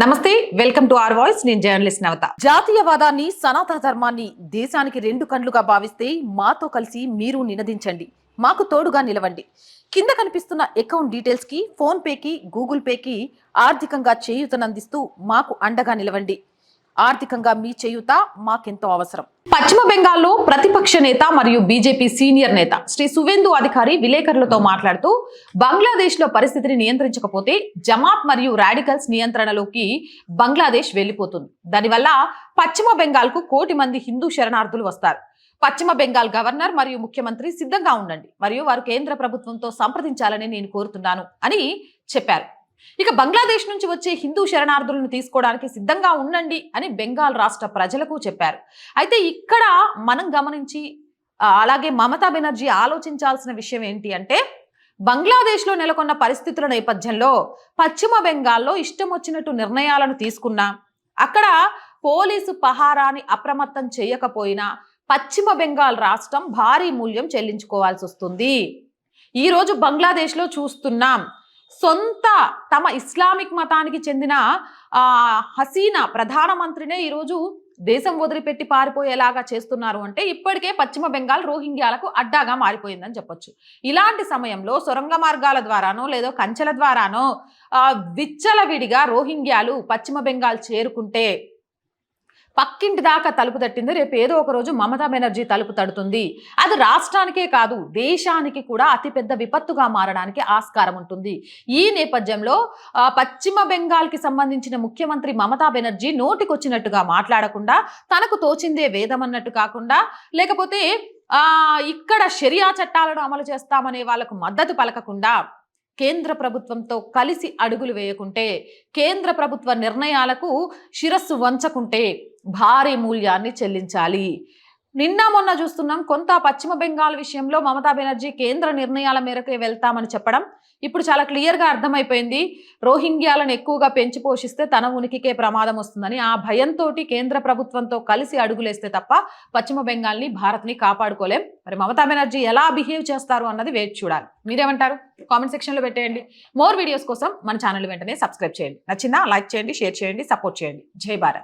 నమస్తే, welcome to our voice. నేను journalist నవత. జాతీయవాదాన్ని, సనాతన ధర్మాన్ని దేశానికి రెండు కండ్లుగా భావిస్తే మాతో కలిసి మీరు నినదించండి, మాకు తోడుగా నిలవండి. కింద కనిపిస్తున్న అకౌంట్ డీటెయిల్స్ కి, ఫోన్ పేకి, గూగుల్ పేకి ఆర్థికంగా చేయూతనందిస్తూ మాకు అండగా నిలవండి. ఆర్థికంగా మీ చేయూత మాకెంతో అవసరం. పశ్చిమ బెంగాల్లో ప్రతిపక్ష నేత మరియు బీజేపీ సీనియర్ నేత శ్రీ సువేందు అధికారి విలేకరులతో మాట్లాడుతూ, బంగ్లాదేశ్ లో పరిస్థితిని నియంత్రించకపోతే జమాత్ మరియు రాడికల్స్ నియంత్రణలోకి బంగ్లాదేశ్ వెళ్లిపోతుంది. దానివల్ల పశ్చిమ బెంగాల్ కు 1 కోటి మంది హిందూ శరణార్థులు వస్తారు. పశ్చిమ బెంగాల్ గవర్నర్ మరియు ముఖ్యమంత్రి సిద్ధంగా ఉండండి మరియు వారు కేంద్ర ప్రభుత్వంతో సంప్రదించాలని నేను కోరుతున్నాను అని చెప్పారు. ఇక బంగ్లాదేశ్ నుంచి వచ్చే హిందూ శరణార్థులను తీసుకోవడానికి సిద్ధంగా ఉండండి అని బెంగాల్ రాష్ట్ర ప్రజలకు చెప్పారు. అయితే ఇక్కడ మనం గమనించి అలాగే మమతా బెనర్జీ ఆలోచించాల్సిన విషయం ఏంటి అంటే, బంగ్లాదేశ్ లో నెలకొన్న పరిస్థితుల నేపథ్యంలో పశ్చిమ బెంగాల్లో ఇష్టం వచ్చినట్టు నిర్ణయాలను తీసుకున్నా, అక్కడ పోలీసు పహారాని అప్రమత్తం చేయకపోయినా పశ్చిమ బెంగాల్ రాష్ట్రం భారీ మూల్యం చెల్లించుకోవాల్సి వస్తుంది. ఈ రోజు బంగ్లాదేశ్ లో చూస్తున్నాం, సొంత తమ ఇస్లామిక్ మతానికి చెందిన హసీనా ప్రధానమంత్రినే ఈరోజు దేశం వదిలిపెట్టి పారిపోయేలాగా చేస్తున్నారు అంటే, ఇప్పటికే పశ్చిమ బెంగాల్ రోహింగ్యాలకు అడ్డాగా మారిపోయిందని చెప్పొచ్చు. ఇలాంటి సమయంలో సొరంగ మార్గాల ద్వారానో లేదో కంచెల ద్వారానో విచ్చలవిడిగా రోహింగ్యాలు పశ్చిమ బెంగాల్ చేరుకుంటే పక్కింటి దాకా తలుపు తట్టింది, రేపు ఏదో ఒక రోజు మమతా బెనర్జీ తలుపు తడుతుంది. అది రాష్ట్రానికే కాదు, దేశానికి కూడా అతిపెద్ద విపత్తుగా మారడానికి ఆస్కారం ఉంటుంది. ఈ నేపథ్యంలో పశ్చిమ బెంగాల్కి సంబంధించిన ముఖ్యమంత్రి మమతా బెనర్జీ నోటికొచ్చినట్టుగా మాట్లాడకుండా, తనకు తోచిందే వేదమన్నట్టు కాకుండా, లేకపోతే ఇక్కడ షరియా చట్టాలను అమలు చేస్తామనే వాళ్ళకు మద్దతు పలకకుండా కేంద్ర ప్రభుత్వంతో కలిసి అడుగులు వేయకుంటే, కేంద్ర ప్రభుత్వ నిర్ణయాలకు శిరస్సు వంచకుంటే భారీ మూల్యాన్ని చెల్లించాలి. నిన్న మొన్న చూస్తున్నాం, కొంత పశ్చిమ బెంగాల్ విషయంలో మమతా బెనర్జీ కేంద్ర నిర్ణయాల మేరకే వెళ్తామని చెప్పడం ఇప్పుడు చాలా క్లియర్గా అర్థమైపోయింది. రోహింగ్యాలను ఎక్కువగా పెంచి పోషిస్తే తన ఉనికికే ప్రమాదం వస్తుందని ఆ భయంతో కేంద్ర ప్రభుత్వంతో కలిసి అడుగులేస్తే తప్ప పశ్చిమ బెంగాల్ని, భారత్ని కాపాడుకోలేం. మరి మమతా బెనర్జీ ఎలా బిహేవ్ చేస్తారు అన్నది వేచి చూడాలి. మీరేమంటారు? కామెంట్ సెక్షన్లో పెట్టేయండి. మోర్ వీడియోస్ కోసం మన ఛానల్ వెంటనే సబ్స్క్రైబ్ చేయండి. నచ్చిందా? లైక్ చేయండి, షేర్ చేయండి, సపోర్ట్ చేయండి. జై భారత్.